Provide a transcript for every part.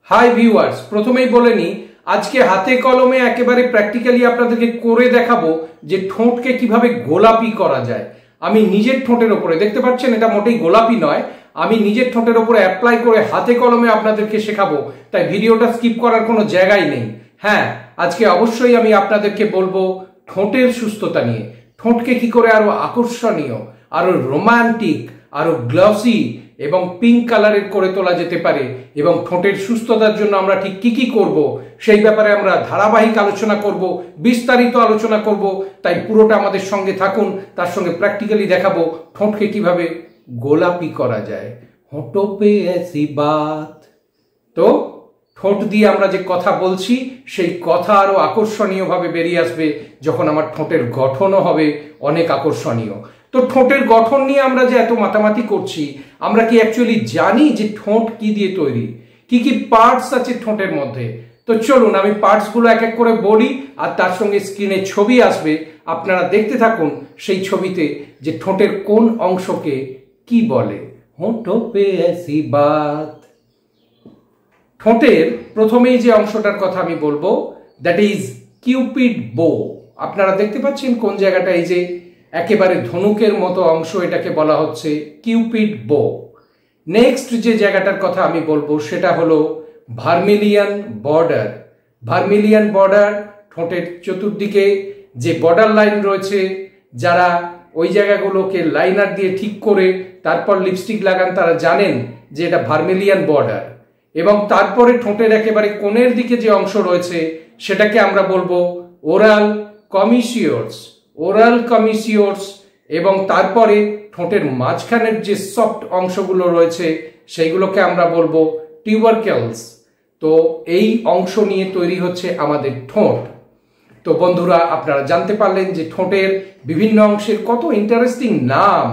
Hi viewers, প্রথমেই বলে নি আজকে হাতে কলমে একেবারে প্র্যাকটিক্যালি আপনাদেরকে করে দেখাবো যে ঠোঁটকে কিভাবে গোলাপি করা যায়। আমি নিজের ঠোঁটের উপরে দেখতে পাচ্ছেন এটা মোটেই গোলাপি নয়, আমি নিজের ঠোঁটের উপরে অ্যাপ্লাই করে হাতে কলমে আপনাদেরকে শেখাবো, তাই ভিডিওটা স্কিপ করার কোনো জায়গাই নেই। হ্যাঁ, আজকে অবশ্যই আমি আপনাদেরকে বলবো ঠোঁটের সুস্থতা নিয়ে, ঠোঁটকে কি করে আরো আকর্ষণীয়, আরো রোমান্টিক, আরো গ্লসি এবং পিঙ্ক কালারের করে তোলা যেতে পারে, এবং ঠোঁটের সুস্থতার জন্য আমরা ঠিক কি কি করব সেই ব্যাপারে আমরা ধারাবাহিক আলোচনা করব, বিস্তারিত আলোচনা করব। তাই পুরোটা আমাদের সঙ্গে থাকুন, তার সঙ্গে প্র্যাকটিক্যালি দেখাবো ঠোঁটকে কিভাবে গোলাপি করা যায়। হোঁটো পে ऐसी बात। তো ঠোঁট দিয়ে আমরা যে কথা বলছি সেই কথা আরো আকর্ষণীয়ভাবে বেরিয়ে আসবে যখন আমার ঠোঁটের গঠনও হবে অনেক আকর্ষণীয়। তো ঠোঁটের গঠন নিয়ে আমরা যে এত মাতামাতি করছি, আমরা কি অ্যাকচুয়ালি জানি যে ঠোঁট কি দিয়ে তৈরি, কি কি পার্টস আছে ঠোঁটের মধ্যে? তো চলুন আমি পার্টস গুলো এক এক করে বলি, আর তার সঙ্গে স্ক্রিনে ছবি আসবে, আপনারা দেখতে থাকুন সেই ছবিতে যে ঠোঁটের কোন অংশকে কি বলে। হোঁটো পে ऐसी बात। ঠোঁটের প্রথমেই যে অংশটার কথা আমি বলবো দ্যাট ইজ কিউপিড বো। আপনারা দেখতে পাচ্ছেন কোন জায়গাটা, এই যে একেবারে ধনুকের মতো অংশ, এটাকে বলা হচ্ছে কিউপিড বো। নেক্সট যে জায়গাটার কথা আমি বলবো সেটা হলো ভার্মিলিয়ান বর্ডার। ভার্মিলিয়ান বর্ডার, ঠোঁটের চতুর্দিকে যে বর্ডার লাইন রয়েছে, যারা ওই জায়গাগুলোকে লাইনার দিয়ে ঠিক করে তারপর লিপস্টিক লাগান তারা জানেন যে এটা ভার্মিলিয়ান বর্ডার। এবং তারপরে ঠোঁটের একেবারে কোণের দিকে যে অংশ রয়েছে সেটাকে আমরা বলবো ওরাল কমিসিওর্স। ওরাল কমিসিওর্স। এবং তারপরে ঠোঁটের মাঝখানের যে সফট অংশগুলো রয়েছে সেইগুলোকে আমরা বলবো টিউবারকেলস। তো এই অংশ নিয়ে তৈরি হচ্ছে আমাদের ঠোঁট। তো বন্ধুরা, আপনারা জানতে পারলেন যে ঠোঁটের বিভিন্ন অংশের কত ইন্টারেস্টিং নাম,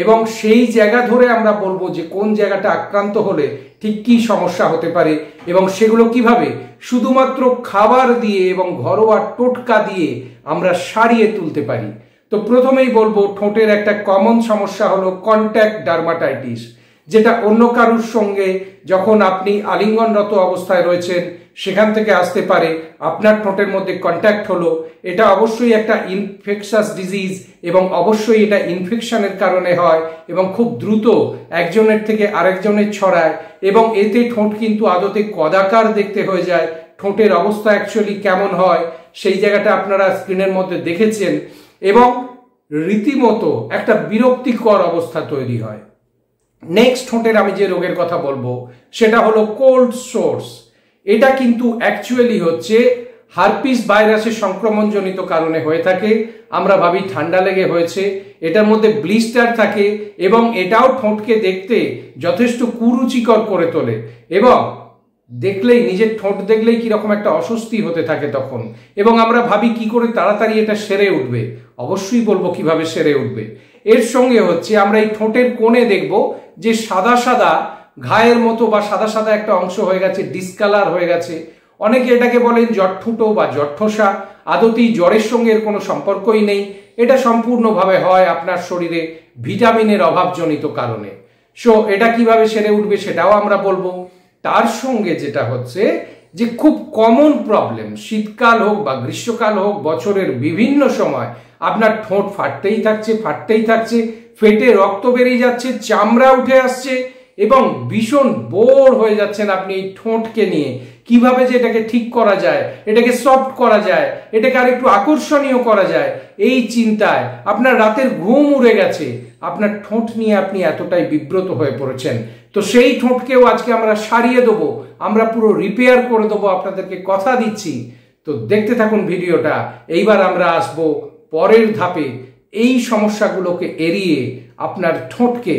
এবং সেই জায়গা ধরে আমরা বলবো যে কোন জায়গাটা আক্রান্ত হলে ঠিক কি সমস্যা হতে পারে, এবং সেগুলো কিভাবে শুধুমাত্র খাবার দিয়ে এবং ঘরোয়া টোটকা দিয়ে আমরা সারিয়ে তুলতে পারি। তো প্রথমেই বলবো ঠোঁটের একটা কমন সমস্যা হলো কন্ট্যাক্ট ডার্মাটাইটিস, যেটা অন্য কারুর সঙ্গে যখন আপনি আলিঙ্গনরত অবস্থায় রয়েছেন সেখান থেকে আসতে পারে। আপনার ঠোঁটের মধ্যে কন্ট্যাক্ট হলো, এটা অবশ্যই একটা ইনফেকশাস ডিজিজ, এবং অবশ্যই এটা ইনফেকশনের কারণে হয় এবং খুব দ্রুত একজনের থেকে আরেকজনের ছড়ায়, এবং এতে ঠোঁট কিন্তু আদতে কদাকার দেখতে হয়ে যায়। ঠোঁটের অবস্থা অ্যাকচুয়ালি কেমন হয় সেই জায়গাটা আপনারা স্ক্রিনের মধ্যে দেখেছেন, এবং রীতিমতো একটা বিরক্তিকর অবস্থা তৈরি হয়। নেক্সট ঠোঁটের আমি যে রোগের কথা বলবো সেটা হলো কোল্ড সোর্স। এটা কিন্তু অ্যাকচুয়ালি হচ্ছে হারপিস ভাইরাসের সংক্রমণজনিত কারণে হয়ে থাকে। আমরা ভাবি ঠান্ডা লেগে হয়েছে, এটার মধ্যে ব্লিস্টার থাকে, এবং এটাও ঠোঁটকে দেখতে যথেষ্ট কুরুচিকর করে তোলে, এবং দেখলেই নিজের ঠোঁট দেখলেই কিরকম একটা অস্বস্তি হতে থাকে তখন, এবং আমরা ভাবি কি করে তাড়াতাড়ি এটা সেরে উঠবে। অবশ্যই বলবো কিভাবে সেরে উঠবে। এর সঙ্গে হচ্ছে আমরা এই ঠোঁটের কোণে দেখব যে সাদা সাদা ঘায়ের মতো বা সাদা সাদা একটা অংশ হয়ে গেছে, ডিসকালার হয়ে গেছে। অনেকে এটাকে বলেন জটঠুটো বা জটঠোসা। আদতেই জ্বরের সঙ্গে এর কোনো সম্পর্কই নেই, এটা সম্পূর্ণভাবে হয় আপনার শরীরে ভিটামিনের অভাবজনিত কারণে। সো এটা কিভাবে সেরে উঠবে সেটাও আমরা বলবো। তার সঙ্গে যেটা হচ্ছে যে খুব কমন প্রবলেম, শীতকাল হোক বা গ্রীষ্মকাল হোক, বছরের বিভিন্ন সময় আপনার ঠোঁট ফাটতেই থাকছে, ফেটে রক্ত বেরিয়ে যাচ্ছে, চামড়া উঠে আসছে, এবং ভীষণ বোর হয়ে যাচ্ছেন আপনি এই ঠোঁটকে নিয়ে। কিভাবে যে এটাকে ঠিক করা যায়, এটাকে সফট করা যায়, এটাকে আর একটু আকর্ষণীয় করা যায়, এই চিন্তায় আপনার রাতের ঘুম উড়ে গেছে। আপনার ঠোঁট নিয়ে আপনি এতটাই বিব্রত হয়ে পড়েছেন। তো সেই ঠোঁটকেও আজকে আমরা সারিয়ে দেবো, আমরা পুরো রিপেয়ার করে দেবো, আপনাদেরকে কথা দিচ্ছি। তো দেখতে থাকুন ভিডিওটা। এইবার আমরা আসবো পরের ধাপে, এই সমস্যাগুলোকে এড়িয়ে আপনার ঠোঁটকে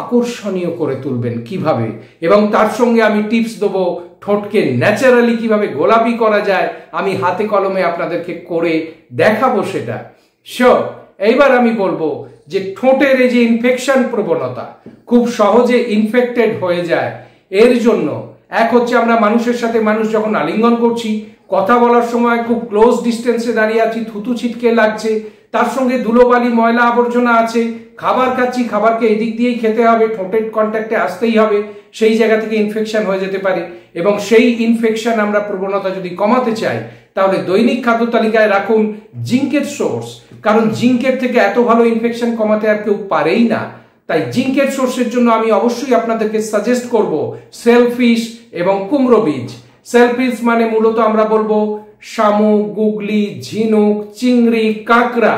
আকর্ষণীয় করে তুলবেন কিভাবে, এবং তার সঙ্গে আমি টিপস দেবো ঠোঁটকে ন্যাচারালি কিভাবে গোলাপি করা যায়। আমি হাতে কলমে আপনাদেরকে করে দেখাবো সেটা। এইবার আমি বলবো যে ঠোঁটের এই যে ইনফেকশন প্রবণতা, খুব সহজে ইনফেক্টেড হয়ে যায়, এর জন্য এক হচ্ছে আমরা মানুষের সাথে মানুষ যখন আলিঙ্গন করছি, কথা বলার সময় খুব ক্লোজ ডিস্টেন্সে দাঁড়িয়ে আছি, থুতু ছিটকে লাগছে, তার সঙ্গে ধুলোবালি ময়লা আবর্জনা আছে, খাবার খাচ্ছি, খাবারকে এদিক দিয়েই খেতে হবে, ঠোঁটের কন্ট্যাক্টে আসতেই হবে, সেই জায়গা থেকে ইনফেকশন হয়ে যেতে পারে। এবং সেই ইনফেকশন আমরা প্রবণতা যদি কমাতে চাই তাহলে দৈনিক খাদ্য তালিকায় রাখুন জিঙ্কের সোর্স, কারণ জিঙ্কের থেকে এত ভালো ইনফেকশন কমাতে আর কেউ পারেই না। তাই জিঙ্কের সোর্সের জন্য আমি অবশ্যই আপনাদেরকে সাজেস্ট করব সেলফিশ এবং কুমড়ো বীজ। সেলফিশ মানে মূলত আমরা বলবো শামুক, গুগলি, ঝিনুক, চিংড়ি, কাঁকড়া,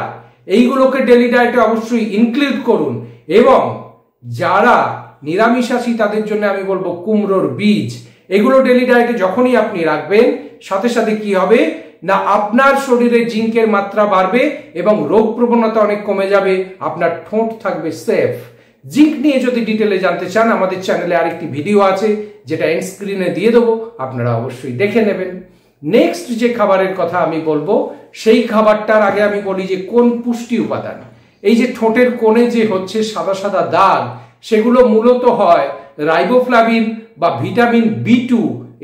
এইগুলোকে ডেলি ডায়েটে অবশ্যই ইনক্লুড করুন। এবং যারা নিরামিষাশী তাদের জন্য আমি বলবো কুমড়োর বীজ। এগুলো ডেলি ডায়েটে যখনই আপনি রাখবেন সাথে সাথে কি হবে না, আপনার শরীরে জিঙ্কের মাত্রা বাড়বে এবং রোগ প্রবণতা অনেক কমে যাবে, আপনার ঠোঁট থাকবে সেফ। জিঙ্ক নিয়ে যদি ডিটেলে জানতে চান আমাদের চ্যানেলে আরেকটি ভিডিও আছে যেটা এন্ড স্ক্রিনে দিয়ে দেবো, আপনারা অবশ্যই দেখে নেবেন। নেক্সট যে খাবারের কথা আমি বলবো সেই খাবারটার আগে আমি বলি যে কোন পুষ্টি উপাদান। এই যে ঠোঁটের কোণে যে হচ্ছে সাদা সাদা দাগ, সেগুলো মূলত হয় রাইবোফ্লাভিন বা ভিটামিন B2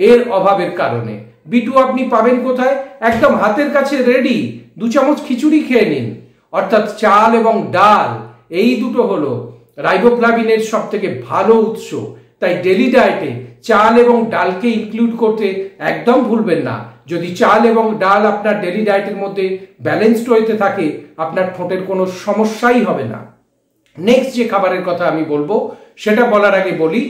এর অভাবের কারণে। B2 আপনি পাবেন কোথায়? একদম হাতের কাছে রেডি, 2 চামচ খিচুড়ি খেয়ে নিন। অর্থাৎ চাল এবং ডাল এই দুটো হলো রাইবোফ্লাভিনের সব থেকে ভালো উৎস। তাই ডেলি ডায়েটে চাল এবং ডালকে ইনক্লুড করতে একদম ভুলবেন না। যদি চাল এবং ডাল আপনার ডেলি ডায়েটের মধ্যে ব্যালেন্সড হতে থাকে আপনার ঠোঁটের কোনো সমস্যাই হবে না। নেক্সট যে খাবারের কথা আমি বলবো সেটা বলার আগে বলি,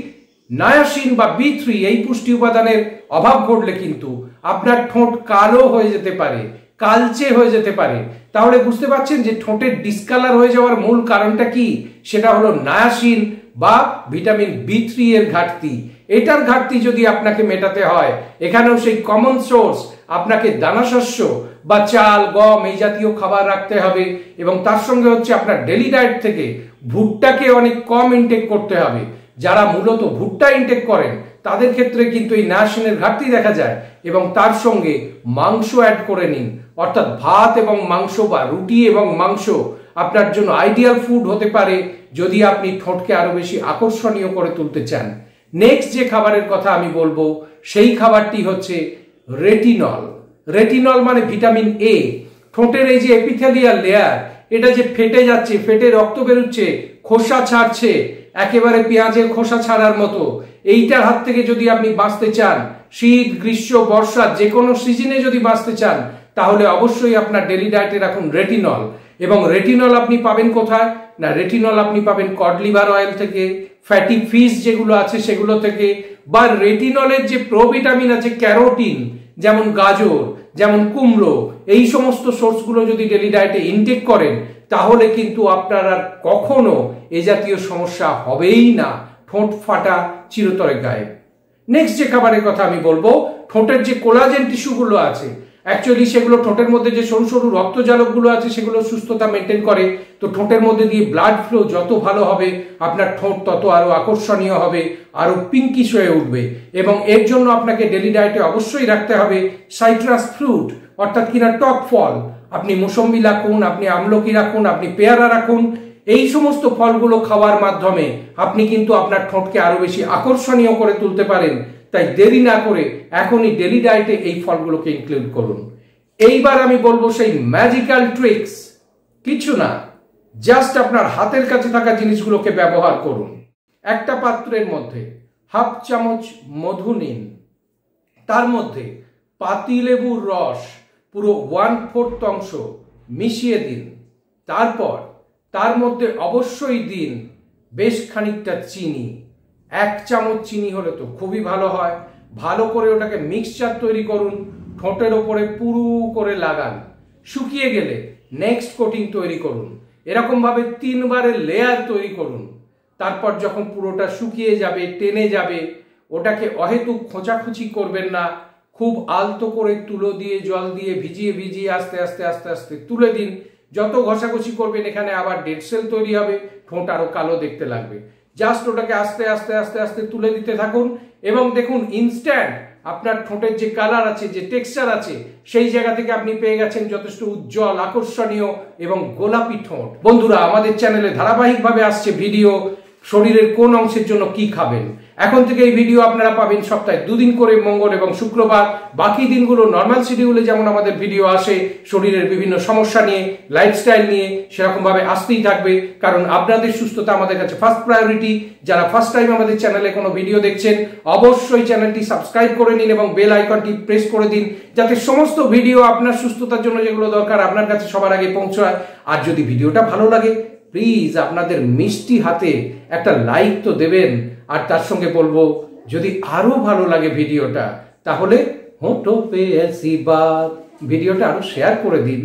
নায়াসিন বা B3 এই পুষ্টি উপাদানের অভাব ঘটলে কিন্তু আপনার ঠোঁট কালো হয়ে যেতে পারে, কালচে হয়ে যেতে পারে। তাহলে বুঝতে পারছেন যে ঠোঁটের ডিসকালার হয়ে যাওয়ার মূল কারণটা কি? সেটা হলো নায়াসিন বা ভিটামিন B3 এর ঘাটতি। এটার ঘাটতি যদি আপনাকে মেটাতে হয়, এখানেও সেই কমন সোর্স আপনাকে দানাশস্য বা চাল, গম এই জাতীয় খাবার রাখতে হবে। এবং তার সঙ্গে হচ্ছে আপনার ডেলি ডায়েট থেকে ভুট্টাকে অনেক কম ইনটেক করতে হবে। যারা মূলত ভুট্টা ইনটেক করেন তাদের ক্ষেত্রে কিন্তু এই নায়াসিনের ঘাটতি দেখা যায়। এবং তার সঙ্গে মাংস অ্যাড করে নিন, অর্থাৎ ভাত এবং মাংস বা রুটি এবং মাংস আপনার জন্য আইডিয়াল ফুড হতে পারে যদি আপনি ঠোঁটকে আরো বেশি আকর্ষণীয় করে তুলতে চান। নেক্সট যে খাবারের কথা আমি বলবো সেই খাবারটি হচ্ছে রেটিনল। রেটিনল মানে ভিটামিন A। ঠোঁটের এই যে এপিথেলিয়াল লেয়ার, এটা যে ফেটে যাচ্ছে, ফেটে রক্ত বেরোচ্ছে, খোসা ছাড়ছে, একেবারে পেঁয়াজের খোসা ছাড়ার মতো, এইটার হাত থেকে যদি আপনি বাঁচতে চান, শীত, গ্রীষ্ম, বর্ষা যে কোনো সিজনে যদি বাঁচতে চান, তাহলে অবশ্যই আপনার ডেলি ডায়েটে রাখুন রেটিনল। এবং রেটিনল আপনি পাবেন কোথায় না, রেটিনল আপনি পাবেন কড লিভার অয়েল থেকে, ফ্যাটি ফিশ যেগুলো আছে সেগুলো থেকে, বা রেটিনলের যে প্রোভিটামিন আছে ক্যারোটিন, যেমন গাজর, যেমন কুমড়ো, এই সমস্ত সোর্সগুলো যদি ডেলি ডায়েটে ইনটেক করেন তাহলে কিন্তু আপনার আর কখনো এ জাতীয় সমস্যা হবেই না, ঠোঁট ফাটা চিরতরে গায়েব। নেক্সট যে খাবারের কথা আমি বলবো, ঠোঁটের যে কোলাজেন টিস্যুগুলো আছে, অ্যাকচুয়ালি সেগুলো ঠোঁটের মধ্যে যে সরু সরু রক্তজালকগুলো আছে সেগুলো সুস্থতা মেনটেন করে। তো ঠোঁটের মধ্যে দিয়ে ব্লাড ফ্লো যত ভালো হবে আপনার ঠোঁট তত আরো আকর্ষণীয় হবে, আরো পিঙ্কিশ হয়ে উঠবে। এবং এর জন্য আপনাকে ডেলি ডায়েটে অবশ্যই রাখতে হবে সাইট্রাস ফ্রুট, অর্থাৎ কিনা টক ফল। আপনি মুসম্বি রাখুন, আপনি আমলকি রাখুন, আপনি পেয়ারা রাখুন। এই সমস্ত ফলগুলো খাওয়ার মাধ্যমে আপনি কিন্তু আপনার ঠোঁটকে আরো বেশি আকর্ষণীয় করে তুলতে পারেন। তাই দেরি না করে এখনই ডেলি ডায়েটে এই ফলগুলোকে ইনক্লুড করুন। এইবার আমি বলবো সেই ম্যাজিক্যাল ট্রিক্স, কিছু না, জাস্ট আপনার হাতের কাছে থাকা জিনিসগুলোকে ব্যবহার করুন। একটা পাত্রের মধ্যে 1/2 চামচ মধু নিন, তার মধ্যে পাতিলেবুর রস পুরো 1/4 অংশ মিশিয়ে দিন। তারপর তার মধ্যে অবশ্যই দিন বেশ খানিকটা চিনি। 1 চামচ চিনি হলে তো খুবই ভালো হয়। ভালো করে ওটাকে মিক্সচার তৈরি করুন, ঠোঁটের ওপরে পুরু করে লাগান। শুকিয়ে গেলে নেক্সট কোটিং তৈরি করুন। এরকম ভাবে 3 বারের লেয়ার তৈরি করুন। তারপর যখন পুরোটা শুকিয়ে যাবে, টেনে যাবে, ওটাকে অহেতুক খোঁচাখুচি করবেন না, খুব আলতো করে তুলো দিয়ে জল দিয়ে ভিজিয়ে ভিজিয়ে আস্তে আস্তে আস্তে আস্তে তুলে দিন। যত ঘষাঘষি করবেন এখানে আবার ডেড সেল তৈরি হবে, ঠোঁট আরো কালো দেখতে লাগবে। জাস্ট ওটাকে আস্তে আস্তে আস্তে আস্তে তুলে দিতে থাকুন এবং দেখুন ইনস্ট্যান্ট আপনার ঠোঁটের যে কালার আছে, যে টেক্সচার আছে, সেই জায়গা থেকে আপনি পেয়ে গেছেন যথেষ্ট উজ্জ্বল, আকর্ষণীয় এবং গোলাপি ঠোঁট। বন্ধুরা, আমাদের চ্যানেলে ধারাবাহিকভাবে আসছে ভিডিও শরীরের কোন অংশের জন্য কি খাবেন। এখন থেকে এই ভিডিও আপনারা পাবেন সপ্তাহে 2 দিন করে, মঙ্গল এবং শুক্রবার। বাকি দিনগুলো নর্মাল শিডিউলে যেমন আমাদের ভিডিও আসে শরীরের বিভিন্ন সমস্যা নিয়ে, লাইফস্টাইল নিয়ে, সেরকম ভাবে আসতেই থাকবে, কারণ আপনাদের সুস্থতা আমাদের কাছে ফার্স্ট প্রায়োরিটি। যারা ফার্স্ট টাইম আমাদের চ্যানেলে কোনো ভিডিও দেখছেন অবশ্যই চ্যানেলটি সাবস্ক্রাইব করে নিন এবং বেল আইকনটি প্রেস করে দিন, যাতে সমস্ত ভিডিও আপনার সুস্থতার জন্য যেগুলো দরকার আপনার কাছে সবার আগে পৌঁছায়। আর যদি ভিডিওটা ভালো লাগে প্লিজ আপনাদের মিষ্টি হাতে একটা লাইক তো দেবেন, আর তার সঙ্গে বলবো যদি আরো ভালো লাগে ভিডিওটা তাহলে হোঁঠো পে ऐसी बात ভিডিওটা আরো শেয়ার করে দিন।